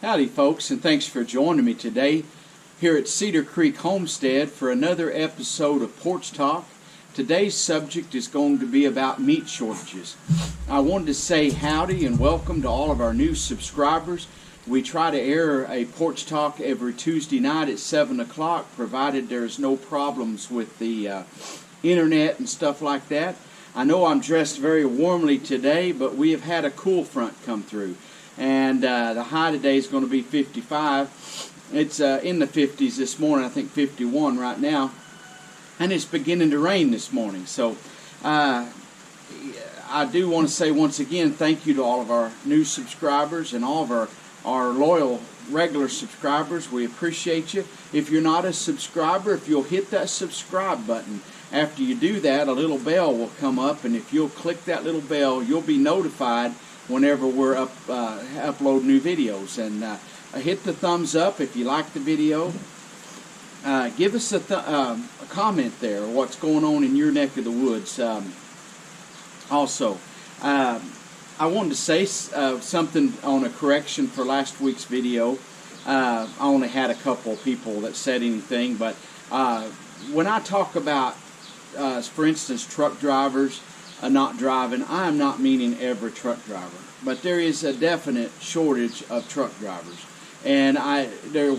Howdy folks, and thanks for joining me today here at Cedar Creek Homestead for another episode of Porch Talk. Today's subject is going to be about meat shortages. I wanted to say howdy and welcome to all of our new subscribers. We try to air a Porch Talk every Tuesday night at 7 o'clock, provided there's no problems with the internet and stuff like that. I know I'm dressed very warmly today, but we have had a cool front come through. And the high today is going to be 55. It's in the 50s this morning, I think 51 right now. And it's beginning to rain this morning. So I do want to say once again thank you to all of our new subscribers and all of our loyal regular subscribers. We appreciate you. If you're not a subscriber, if you'll hit that subscribe button. After you do that, a little bell will come up, and if you'll click that little bell, you'll be notified whenever we're upload new videos. And hit the thumbs up if you like the video. Give us a comment there, what's going on in your neck of the woods. Also, I wanted to say something on a correction for last week's video. I only had a couple of people that said anything, but when I talk about, for instance, truck drivers not driving, I am not meaning every truck driver, but there is a definite shortage of truck drivers. And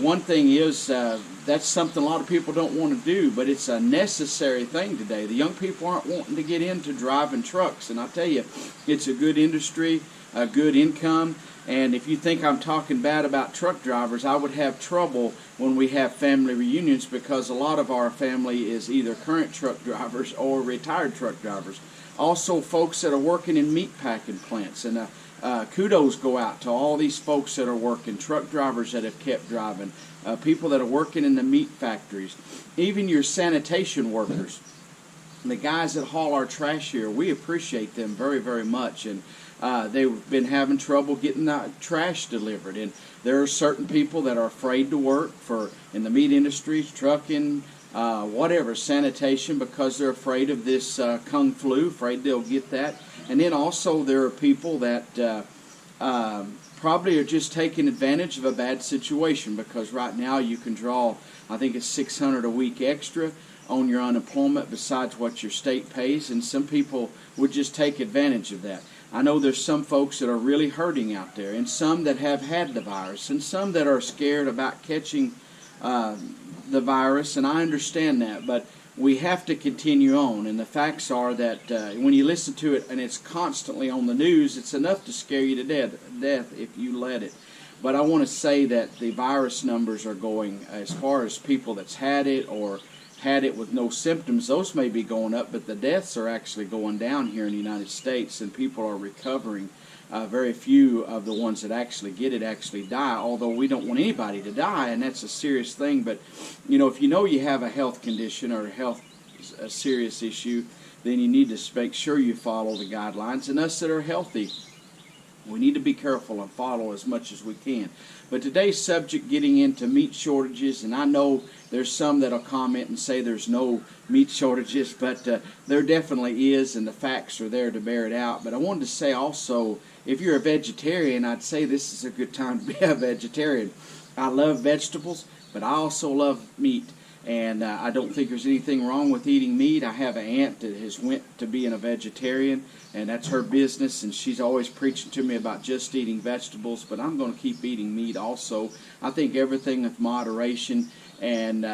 one thing is, that's something a lot of people don't want to do, but it's a necessary thing today. The young people aren't wanting to get into driving trucks, and I tell you, it's a good industry, a good income. And if you think I'm talking bad about truck drivers, I would have trouble when we have family reunions, because a lot of our family is either current truck drivers or retired truck drivers. Also, folks that are working in meat packing plants. And kudos go out to all these folks that are working, truck drivers that have kept driving, people that are working in the meat factories, even your sanitation workers, the guys that haul our trash here. We appreciate them very, very much. And they've been having trouble getting the trash delivered. And there are certain people that are afraid to work in the meat industry, trucking, whatever, sanitation, because they're afraid of this kung flu, afraid they'll get that. And then also there are people that probably are just taking advantage of a bad situation, because right now you can draw, I think it's $600 a week extra on your unemployment besides what your state pays, and some people would just take advantage of that. I know there's some folks that are really hurting out there, and some that have had the virus, and some that are scared about catching the virus, and I understand that, but we have to continue on. And the facts are that when you listen to it and it's constantly on the news, it's enough to scare you to death if you let it. But I want to say that the virus numbers are going, as far as people that's had it or had it with no symptoms, those may be going up, but the deaths are actually going down here in the United States, and people are recovering. Very few of the ones that actually get it actually die, although we don't want anybody to die, and that's a serious thing. But you know, if you know you have a health condition or a serious issue, then you need to make sure you follow the guidelines. And us that are healthy, we need to be careful and follow as much as we can. But today's subject, getting into meat shortages, and I know there's some that'll comment and say there's no meat shortages, but there definitely is, and the facts are there to bear it out. But I wanted to say also, if you're a vegetarian, I'd say this is a good time to be a vegetarian. I love vegetables, but I also love meat. And I don't think there's anything wrong with eating meat. I have an aunt that has went to being a vegetarian, and that's her business, and she's always preaching to me about just eating vegetables, but I'm going to keep eating meat also. I think everything with moderation, and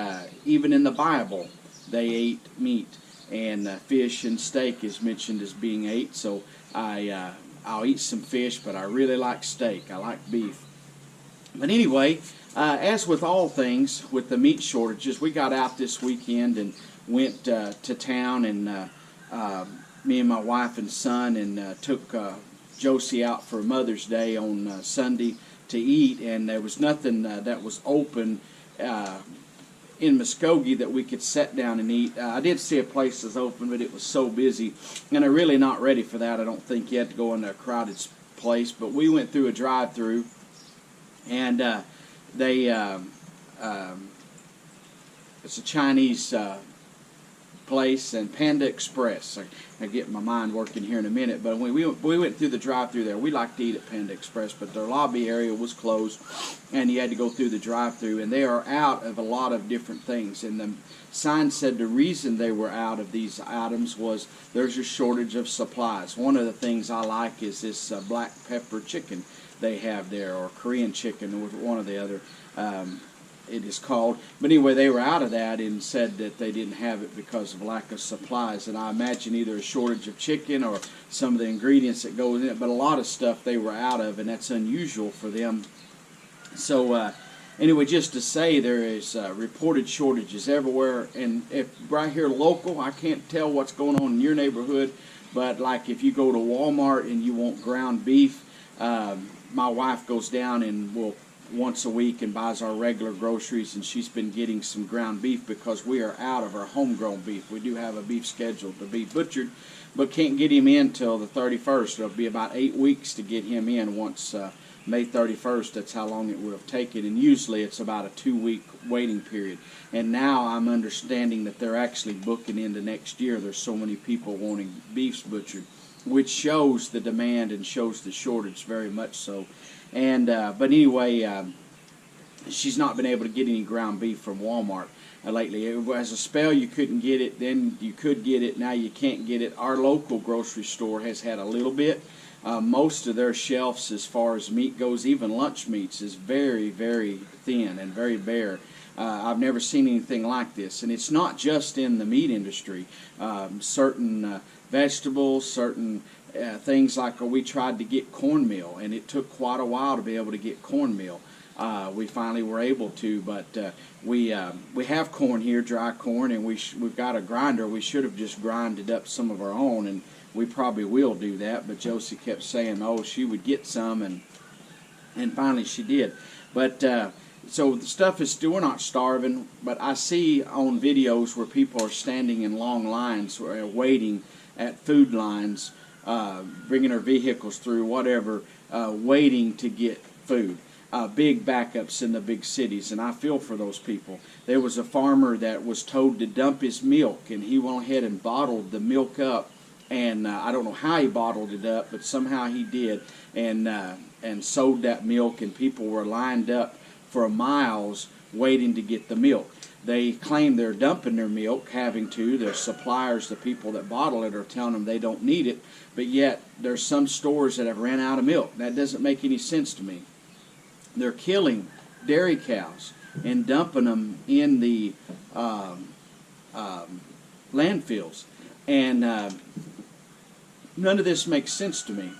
even in the Bible, they ate meat, and fish and steak is mentioned as being ate, so I'll eat some fish, but I really like steak. I like beef. But anyway, as with all things, with the meat shortages, we got out this weekend and went to town, and me and my wife and son, and took Josie out for Mother's Day on Sunday to eat, and there was nothing that was open in Muskogee that we could sit down and eat. I did see a place that's open, but it was so busy, and they're really not ready for that, I don't think, yet, to go into a crowded place. But we went through a drive-through, and it's a Chinese place and Panda Express. I get my mind working here in a minute, but when we went through the drive-through there, we like to eat at Panda Express, but their lobby area was closed, and you had to go through the drive-through, and they are out of a lot of different things. And the sign said the reason they were out of these items was there's a shortage of supplies. One of the things I like is this black pepper chicken they have there, or Korean chicken, or one of the other. It is called. But anyway, they were out of that and said that they didn't have it because of lack of supplies. And I imagine either a shortage of chicken or some of the ingredients that go in it. But a lot of stuff they were out of, and that's unusual for them. So anyway, just to say, there is reported shortages everywhere. And if right here local, I can't tell what's going on in your neighborhood, but like if you go to Walmart and you want ground beef, my wife goes down and will once a week and buys our regular groceries, and she's been getting some ground beef because we are out of our homegrown beef. We do have a beef scheduled to be butchered, but can't get him in till the 31st. It'll be about 8 weeks to get him in once May 31st. That's how long it would have taken, and usually it's about a 2-week waiting period. And now I'm understanding that they're actually booking into next year. There's so many people wanting beefs butchered, which shows the demand and shows the shortage very much so. And but anyway, she's not been able to get any ground beef from Walmart lately. It was a spell you couldn't get it, then you could get it, now you can't get it. Our local grocery store has had a little bit. Most of their shelves as far as meat goes, even lunch meats, is very, very thin and very bare. I've never seen anything like this. And it's not just in the meat industry. Certain vegetables, certain things like we tried to get cornmeal, and it took quite a while to be able to get cornmeal. We finally were able to, but we have corn here, dry corn, and we've got a grinder. We should have just grinded up some of our own, and we probably will do that. But Josie kept saying, oh, she would get some, and finally she did. But so the stuff is still, we're not starving, but I see on videos where people are standing in long lines waiting at food lines, bringing their vehicles through, whatever, waiting to get food. Big backups in the big cities, and I feel for those people. There was a farmer that was told to dump his milk, and he went ahead and bottled the milk up, and I don't know how he bottled it up, but somehow he did, and sold that milk, and people were lined up for miles waiting to get the milk. They claim they're dumping their milk, having to. Their suppliers, the people that bottle it, are telling them they don't need it, but yet there's some stores that have ran out of milk. That doesn't make any sense to me. They're killing dairy cows and dumping them in the landfills, and none of this makes sense to me.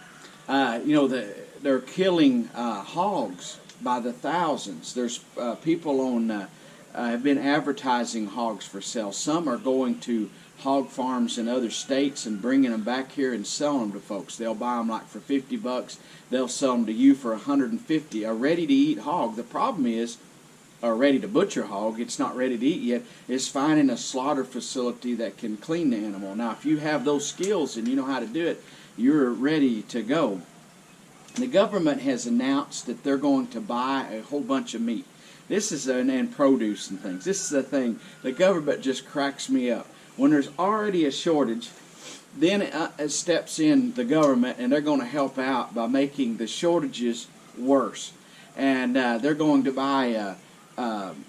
They're killing hogs by the thousands. There's people on have been advertising hogs for sale. Some are going to hog farms in other states and bringing them back here and selling them to folks. They'll buy them like for $50. They'll sell them to you for $150. A ready-to-eat hog. The problem is, a ready-to-butcher hog, it's not ready to eat yet, is finding a slaughter facility that can clean the animal. Now, if you have those skills and you know how to do it, you're ready to go. The government has announced that they're going to buy a whole bunch of meat. This is and produce and things. This is the thing. The government just cracks me up. When there's already a shortage, then it steps in the government, and they're going to help out by making the shortages worse. And they're going to buy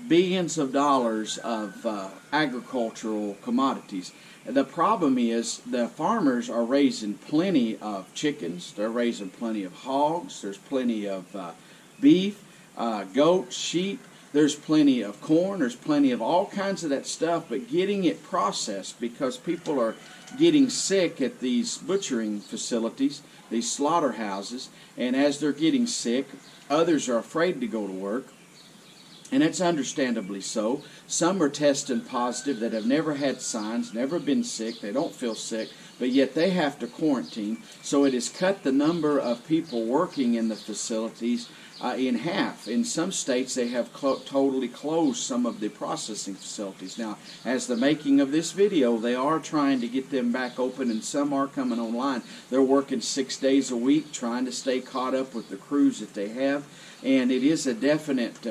billions of dollars of agricultural commodities. The problem is the farmers are raising plenty of chickens. They're raising plenty of hogs. There's plenty of beef, goats, sheep. There's plenty of corn. There's plenty of all kinds of that stuff, but getting it processed, because people are getting sick at these butchering facilities, these slaughterhouses, and as they're getting sick, others are afraid to go to work, and it's understandably so. Some are testing positive that have never had signs, never been sick, they don't feel sick, but yet they have to quarantine, so it has cut the number of people working in the facilities in half. In some states, they have totally closed some of the processing facilities. Now, as the making of this video, they are trying to get them back open, and some are coming online. They're working 6 days a week, trying to stay caught up with the crews that they have, and it is a definite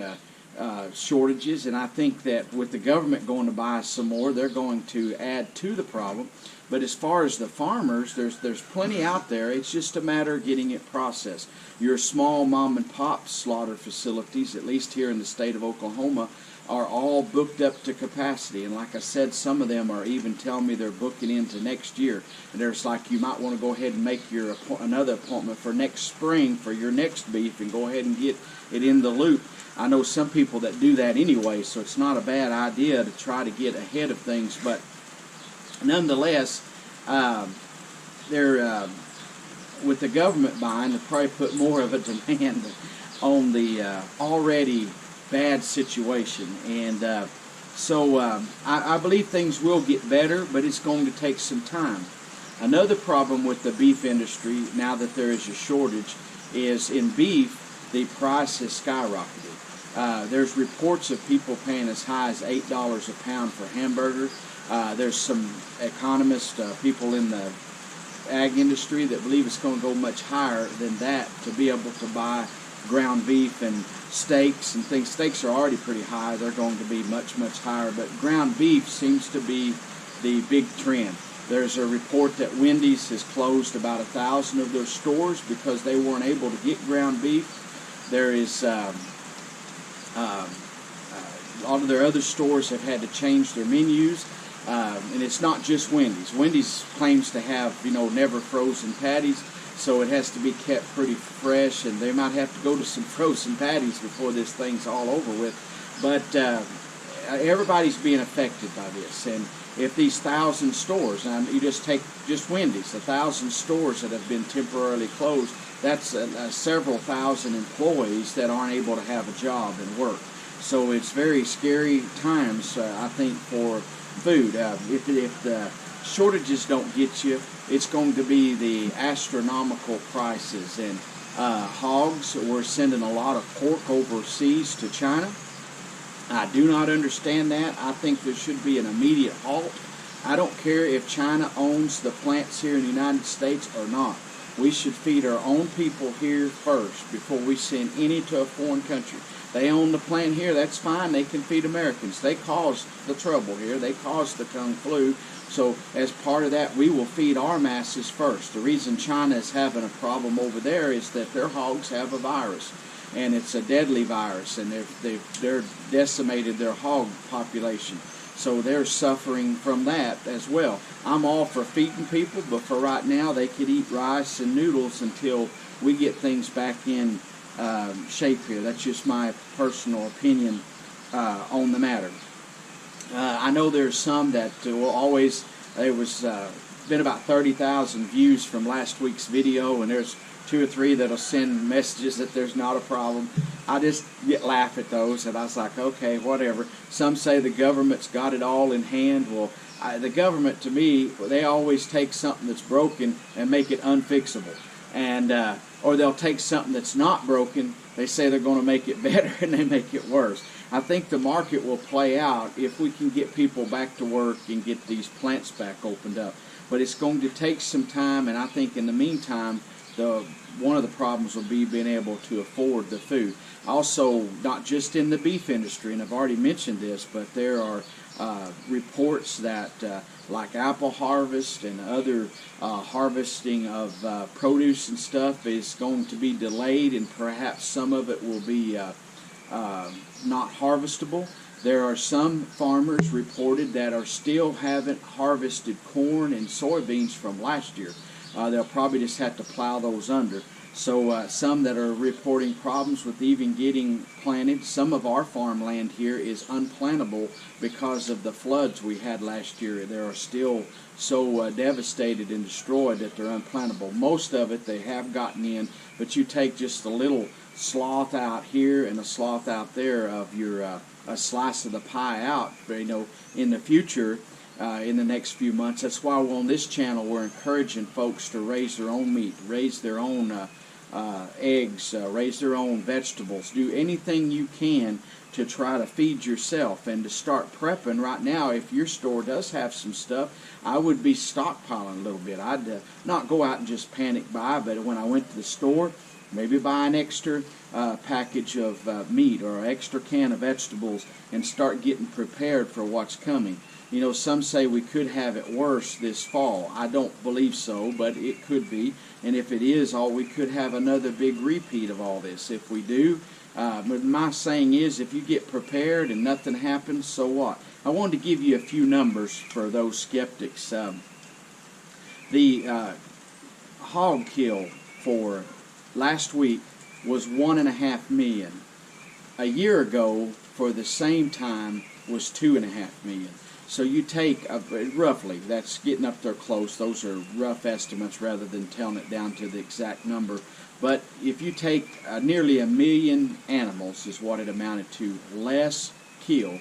shortages, and I think that with the government going to buy some more, they're going to add to the problem. But as far as the farmers, there's plenty out there. It's just a matter of getting it processed. Your small mom and pop slaughter facilities, at least here in the state of Oklahoma, are all booked up to capacity. And like I said, some of them are even telling me they're booking into next year. And there's like, you might want to go ahead and make your another appointment for next spring for your next beef and go ahead and get it in the loop. I know some people that do that anyway, so it's not a bad idea to try to get ahead of things. But nonetheless, they're with the government buying, they'll probably put more of a demand on the already bad situation. And so I believe things will get better, but it's going to take some time. Another problem with the beef industry, now that there is a shortage, is in beef, the price has skyrocketed. There's reports of people paying as high as $8 a pound for hamburger. There's some economists, people in the ag industry that believe it's going to go much higher than that to be able to buy ground beef and steaks and things. Steaks are already pretty high. They're going to be much, much higher. But ground beef seems to be the big trend. There's a report that Wendy's has closed about 1,000 of their stores because they weren't able to get ground beef. There is a lot of their other stores have had to change their menus. And it's not just Wendy's. Wendy's claims to have, never frozen patties, so it has to be kept pretty fresh, and they might have to go to some frozen patties before this thing's all over with. But everybody's being affected by this, and if these 1,000 stores, and you just take just Wendy's, 1,000 stores that have been temporarily closed, that's several thousand employees that aren't able to have a job and work. So it's very scary times, I think, for food. If the shortages don't get you, it's going to be the astronomical prices. And hogs, we're sending a lot of pork overseas to China. I do not understand that. I think there should be an immediate halt. I don't care if China owns the plants here in the United States or not. We should feed our own people here first before we send any to a foreign country. They own the plant here, that's fine. They can feed Americans. They caused the trouble here. They caused the Kung Flu. So as part of that, we will feed our masses first. The reason China is having a problem over there is that their hogs have a virus, and it's a deadly virus, and they're decimated their hog population. So they're suffering from that as well. I'm all for feeding people, but for right now, they could eat rice and noodles until we get things back in shape here. That's just my personal opinion on the matter. I know there's some that will always, there was been about 30,000 views from last week's video, and there's 2 or 3 that'll send messages that there's not a problem. I just laugh at those, and I was like, okay, whatever. Some say the government's got it all in hand. Well, the government, to me, they always take something that's broken and make it unfixable. And or they'll take something that's not broken, they say they're going to make it better, and they make it worse. I think the market will play out if we can get people back to work and get these plants back opened up. But it's going to take some time, and I think in the meantime, one of the problems will be being able to afford the food. Also, not just in the beef industry, and I've already mentioned this, but there are reports that like apple harvest and other harvesting of produce and stuff is going to be delayed, and perhaps some of it will be not harvestable. There are some farmers reported that are still haven't harvested corn and soybeans from last year. They'll probably just have to plow those under. So some that are reporting problems with even getting planted. Some of our farmland here is unplantable because of the floods we had last year. They are still so devastated and destroyed that they're unplantable. Most of it they have gotten in, but you take just a little sloth out here and a sloth out there of your a slice of the pie out, in the future. In the next few months. That's why on this channel we're encouraging folks to raise their own meat, raise their own eggs, raise their own vegetables, do anything you can to try to feed yourself and to start prepping right now. If your store does have some stuff, I would be stockpiling a little bit. I'd not go out and just panic buy, but when I went to the store, Maybe buy an extra package of meat or an extra can of vegetables and start getting prepared for what's coming. You know, some say we could have it worse this fall. I don't believe so, but it could be. And if it is, we could have another big repeat of all this. If we do, but my saying is, if you get prepared and nothing happens, so what? I wanted to give you a few numbers for those skeptics. The hog kill for last week was 1.5 million. A year ago, for the same time, was 2.5 million. So you take, roughly, that's getting up there close. Those are rough estimates rather than telling it down to the exact number. But if you take nearly 1 million animals is what it amounted to, less killed,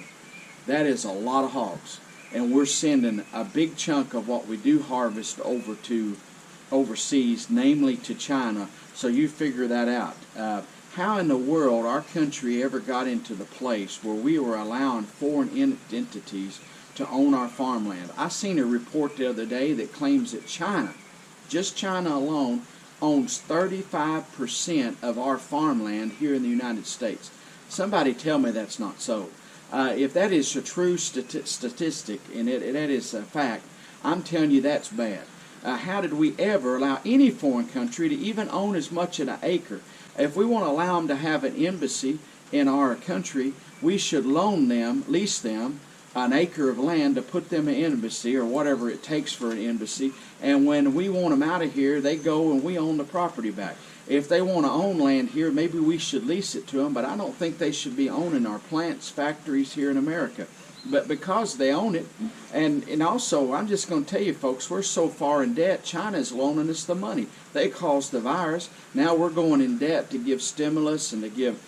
that is a lot of hogs. And we're sending a big chunk of what we do harvest over to overseas, namely to China. So you figure that out. How in the world our country ever got into the place where we were allowing foreign entities to own our farmland? I seen a report the other day that claims that China, just China alone, owns 35% of our farmland here in the United States. Somebody tell me that's not so. If that is a true statistic, and that is a fact, I'm telling you that's bad. How did we ever allow any foreign country to even own as much as an acre? If we want to allow them to have an embassy in our country, we should lease them an acre of land to put them an embassy or whatever it takes for an embassy, and when we want them out of here, they go and we own the property back. If they want to own land here, maybe we should lease it to them, but I don't think they should be owning our plants, factories here in America. But because they own it, and also, I'm just going to tell you folks, we're so far in debt, China's loaning us the money. They caused the virus. Now we're going in debt to give stimulus and to give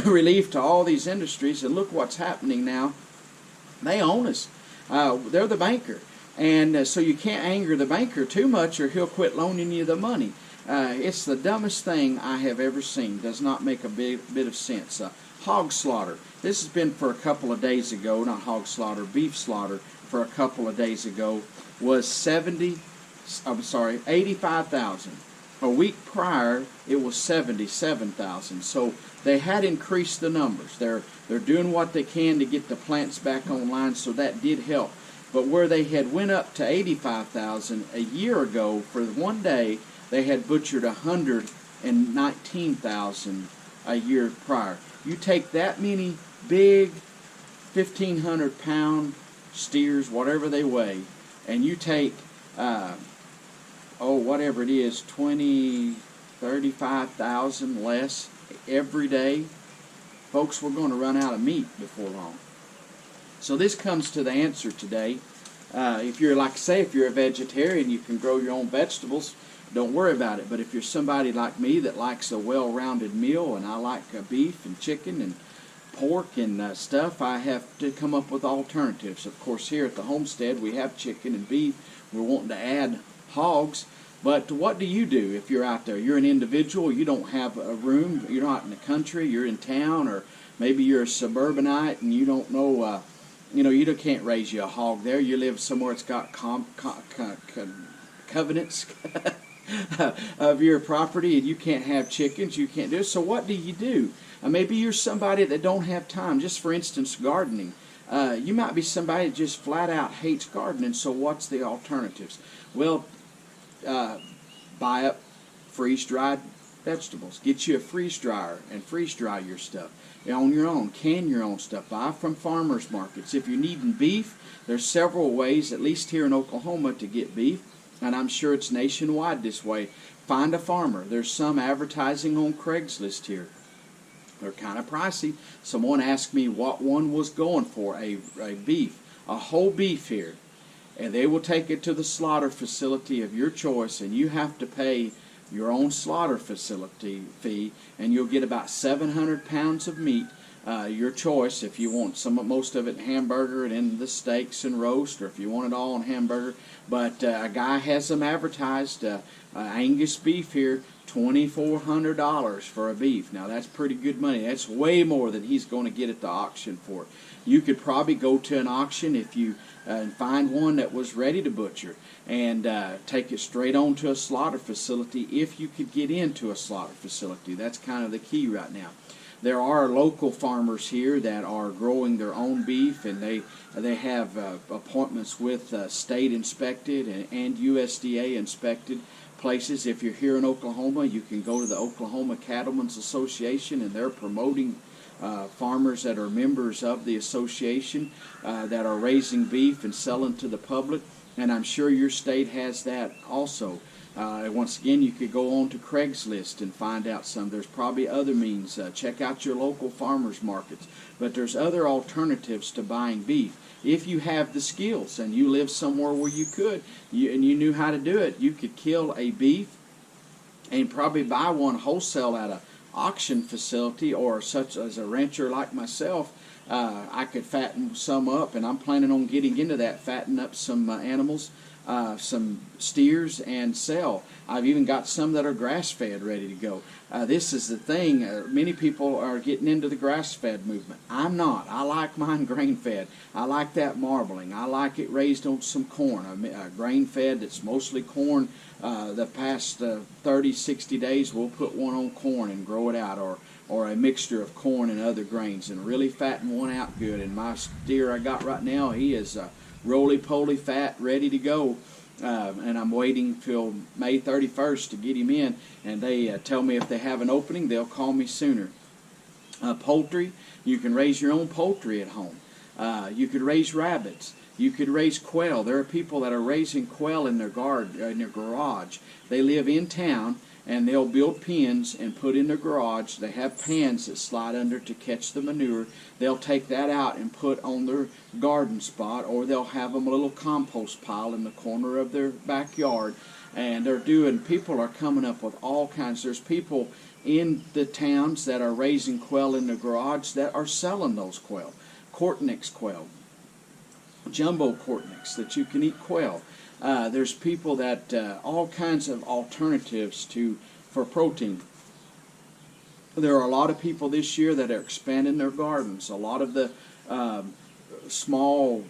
relief to all these industries, and look what's happening now. They own us. They're the banker. And so you can't anger the banker too much or he'll quit loaning you the money. It's the dumbest thing I have ever seen. Does not make a bit of sense. Hog slaughter. This has been for a couple of days ago, not hog slaughter, beef slaughter for a couple of days ago, was 85,000. A week prior, it was 77,000. So they had increased the numbers. They're doing what they can to get the plants back online, so that did help. But where they had went up to 85,000 a year ago, for one day, they had butchered 119,000 a year prior. You take that many big 1,500-pound steers, whatever they weigh, and you take whatever it is, 35,000 less every day, folks, we're going to run out of meat before long. So this comes to the answer today. If you're, like I say, if you're a vegetarian, you can grow your own vegetables. Don't worry about it. But if you're somebody like me that likes a well-rounded meal, and I like beef and chicken and pork and stuff, I have to come up with alternatives. Of course, here at the homestead, we have chicken and beef. We're wanting to add hogs. But what do you do if you're out there? You're an individual, you don't have a room, you're not in the country, you're in town, or maybe you're a suburbanite and you don't know, you can't raise you a hog there. You live somewhere that's got covenants of your property, and you can't have chickens, you can't do it. So what do you do? Maybe you're somebody that don't have time. Just for instance, gardening. You might be somebody that just flat out hates gardening, so what's the alternatives? Well, buy up freeze-dried vegetables. Get you a freeze dryer and freeze dry your stuff on your own. Can your own stuff. Buy from farmers markets. If you're needing beef, there's several ways, at least here in Oklahoma, to get beef, and I'm sure it's nationwide this way. Find a farmer. There's some advertising on Craigslist here. They're kind of pricey. Someone asked me what one was going for, a whole beef here. And they will take it to the slaughter facility of your choice, and you have to pay your own slaughter facility fee, and you'll get about 700 pounds of meat, your choice, if you want most of it hamburger and in the steaks and roast, or if you want it all in hamburger. But a guy has them advertised, Angus beef here, $2,400 for a beef. Now that's pretty good money. That's way more than he's going to get at the auction for it. You could probably go to an auction if you find one that was ready to butcher and take it straight on to a slaughter facility if you could get into a slaughter facility. That's kind of the key right now. There are local farmers here that are growing their own beef, and they have appointments with state inspected and USDA inspected places. If you're here in Oklahoma, you can go to the Oklahoma Cattlemen's Association, and they're promoting farmers that are members of the association that are raising beef and selling to the public, and I'm sure your state has that also. Once again, you could go on to Craigslist and find out some. There's probably other means. Check out your local farmers markets. But there's other alternatives to buying beef. If you have the skills and you live somewhere where you could, and you knew how to do it, you could kill a beef and probably buy one wholesale at an auction facility, or such as a rancher like myself. I could fatten some up, and I'm planning on getting into that, fatten up some animals, some steers, and sell. I've even got some that are grass-fed ready to go. This is the thing. Many people are getting into the grass-fed movement. I'm not. I like mine grain-fed. I like that marbling. I like it raised on some corn. Grain-fed that's mostly corn. The past 30, 60 days, we'll put one on corn and grow it out, or a mixture of corn and other grains, and really fatten one out good. And my steer I got right now, he is roly-poly fat, ready to go. And I'm waiting till May 31st to get him in, and they tell me if they have an opening, they'll call me sooner. Poultry, you can raise your own poultry at home. You could raise rabbits. You could raise quail. There are people that are raising quail in their garage. They live in town, and they'll build pens and put in their garage. They have pans that slide under to catch the manure. They'll take that out and put on their garden spot, or they'll have them a little compost pile in the corner of their backyard. And people are coming up with all kinds. There's people in the towns that are raising quail in the garage that are selling those quail. Cortnix quail, jumbo Cortnix, that you can eat quail. There's people that all kinds of alternatives for protein. There are a lot of people this year that are expanding their gardens. A lot of the small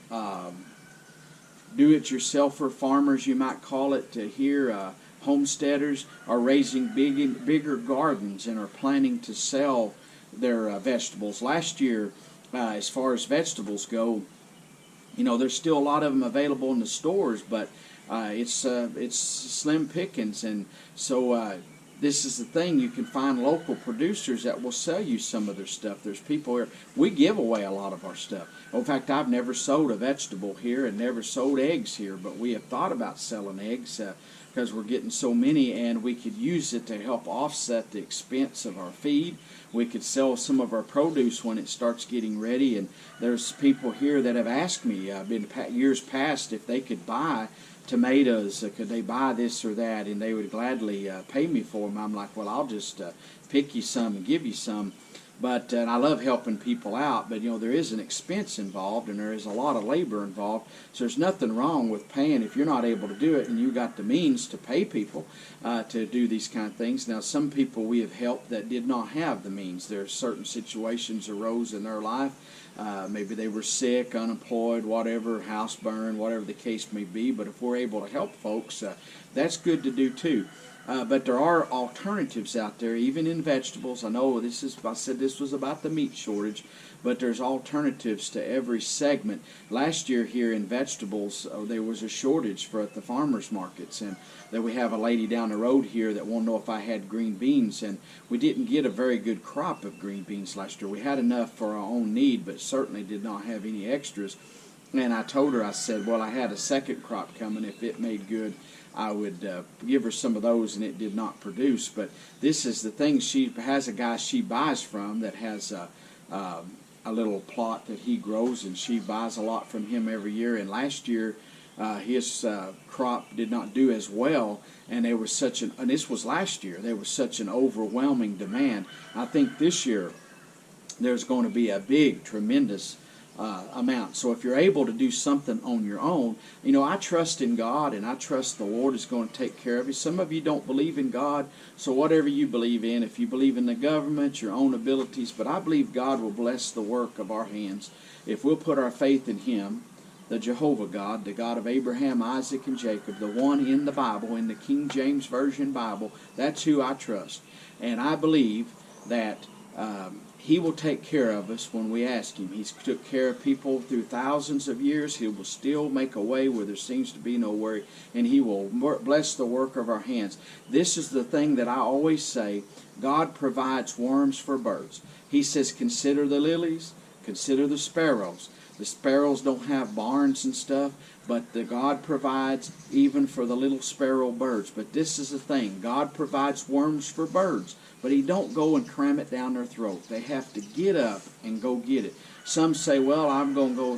do-it-yourselfer farmers, you might call it, here, homesteaders, are raising bigger gardens and are planning to sell their vegetables. Last year, as far as vegetables go, there's still a lot of them available in the stores, but it's slim pickings, and so this is the thing. You can find local producers that will sell you some of their stuff. There's people here. We give away a lot of our stuff. In fact, I've never sold a vegetable here and never sold eggs here, but we have thought about selling eggs because we're getting so many, and we could use it to help offset the expense of our feed. We could sell some of our produce when it starts getting ready, and there's people here that have asked me in years past if they could buy tomatoes, could they buy this or that, and they would gladly pay me for them. I'm like, well, I'll just pick you some and give you some. But and I love helping people out, but there is an expense involved, and there is a lot of labor involved. So there's nothing wrong with paying if you're not able to do it, and you got the means to pay people to do these kind of things. Now, some people we have helped that did not have the means. There are certain situations arose in their life. Maybe they were sick, unemployed, whatever, house burned, whatever the case may be. But if we're able to help folks, that's good to do too. But there are alternatives out there, even in vegetables. I know I said this was about the meat shortage, but there's alternatives to every segment. Last year here in vegetables, there was a shortage at the farmers markets, and then we have a lady down the road here that wanted to know if I had green beans, and we didn't get a very good crop of green beans last year. We had enough for our own need, but certainly did not have any extras. And I told her, I said, well, I had a second crop coming. If it made good, I would give her some of those, and it did not produce. But this is the thing. She has a guy she buys from that has a little plot that he grows, and she buys a lot from him every year. And last year, his crop did not do as well, and there was and this was last year, there was such an overwhelming demand. I think this year there's going to be a big, tremendous amount. So if you're able to do something on your own, you know, I trust in God, and I trust the Lord is going to take care of you. Some of you don't believe in God, so whatever you believe in, if you believe in the government, your own abilities, but I believe God will bless the work of our hands if we'll put our faith in Him, the Jehovah God, the God of Abraham, Isaac, and Jacob, the one in the Bible, in the King James Version Bible. That's who I trust. And I believe that He will take care of us when we ask Him. He's took care of people through thousands of years. He will still make a way where there seems to be no way, and He will bless the work of our hands. This is the thing that I always say. God provides worms for birds. He says, consider the lilies, consider the sparrows. The sparrows don't have barns and stuff, but God provides even for the little sparrow birds. But this is the thing. God provides worms for birds, but He don't go and cram it down their throat. They have to get up and go get it. Some say, well, I'm going to go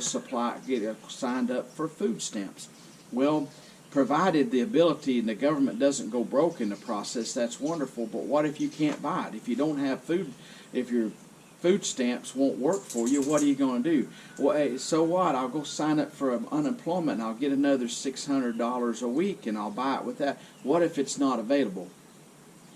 get signed up for food stamps. Well, provided the ability and the government doesn't go broke in the process, that's wonderful. But what if you can't buy it? If you don't have food, if your food stamps won't work for you, what are you going to do? Well, hey, so what? I'll go sign up for unemployment and I'll get another $600 a week and I'll buy it with that. What if it's not available?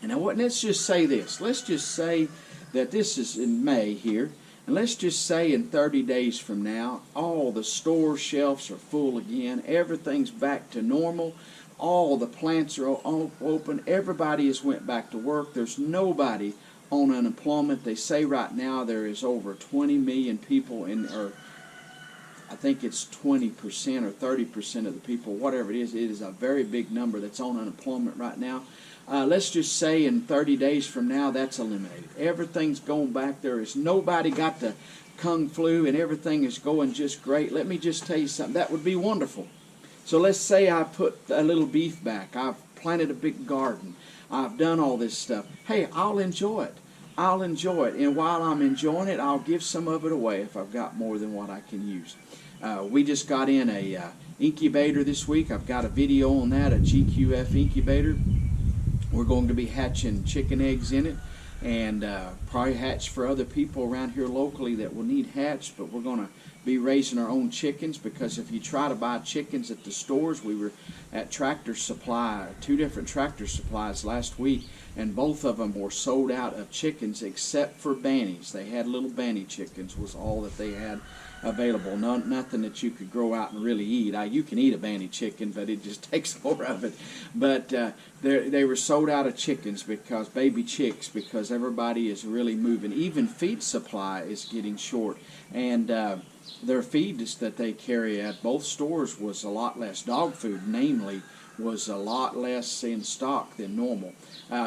And now, let's just say this. Let's just say that this is in May here. And let's just say in 30 days from now, all the store shelves are full again. Everything's back to normal. All the plants are open. Everybody has went back to work. There's nobody on unemployment. They say right now there is over 20 million people or I think it's 20% or 30% of the people, whatever it is a very big number that's on unemployment right now. Let's just say in 30 days from now that's eliminated. Everything's going back. There is nobody got the kung flu and everything is going just great. Let me just tell you something. That would be wonderful. So let's say I put a little beef back. I've planted a big garden. I've done all this stuff. Hey, I'll enjoy it. I'll enjoy it. And while I'm enjoying it, I'll give some of it away if I've got more than what I can use. We just got in a incubator this week. I've got a video on that, a GQF incubator. We're going to be hatching chicken eggs in it and probably hatch for other people around here locally that will need hatched, but we're going to be raising our own chickens, because if you try to buy chickens at the stores, we were at Tractor Supply, 2 different Tractor Supplies last week, and both of them were sold out of chickens except for bannies. They had little banny chickens was all that they had available. Nothing that you could grow out and really eat. You can eat a banny chicken, but it just takes more of it. But they were sold out of chickens, because baby chicks, because everybody is really moving. Even feed supply is getting short, and their feed that they carry at both stores was a lot less. Dog food, namely, was a lot less in stock than normal.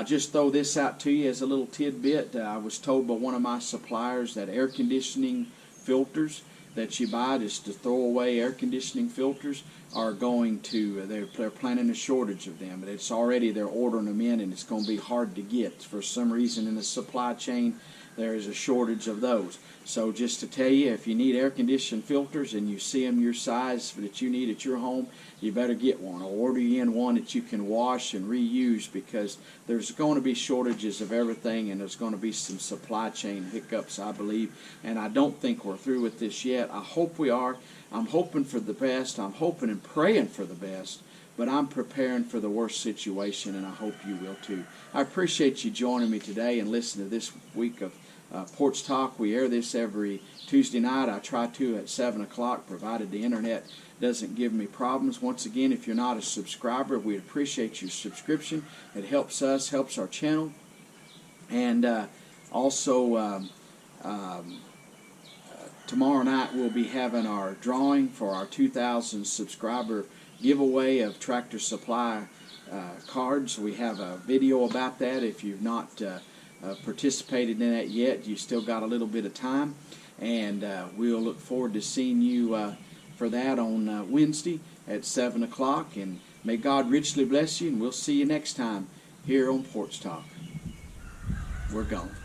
Just throw this out to you as a little tidbit. I was told by one of my suppliers that air conditioning filters that you buy just to throw away air conditioning filters are going to, they're planning a shortage of them. But it's already, they're ordering them in, and it's going to be hard to get. For some reason in the supply chain, there is a shortage of those. So just to tell you, if you need air conditioning filters and you see them your size that you need at your home, you better get one, or order you in one that you can wash and reuse, because there's going to be shortages of everything, and there's going to be some supply chain hiccups, I believe. And I don't think we're through with this yet. I hope we are. I'm hoping for the best. I'm hoping and praying for the best. But I'm preparing for the worst situation, and I hope you will too. I appreciate you joining me today and listening to this week of Porch Talk. We air this every Tuesday night. I try to at 7 o'clock, provided the internet doesn't give me problems. Once again, if you're not a subscriber, we'd appreciate your subscription. It helps us, helps our channel. And also, tomorrow night we'll be having our drawing for our 2,000 subscriber giveaway of Tractor Supply cards. We have a video about that. If you've not participated in that yet, you still got a little bit of time, and we'll look forward to seeing you for that on Wednesday at 7 o'clock, and may God richly bless you, and we'll see you next time here on Porch Talk. We're gone.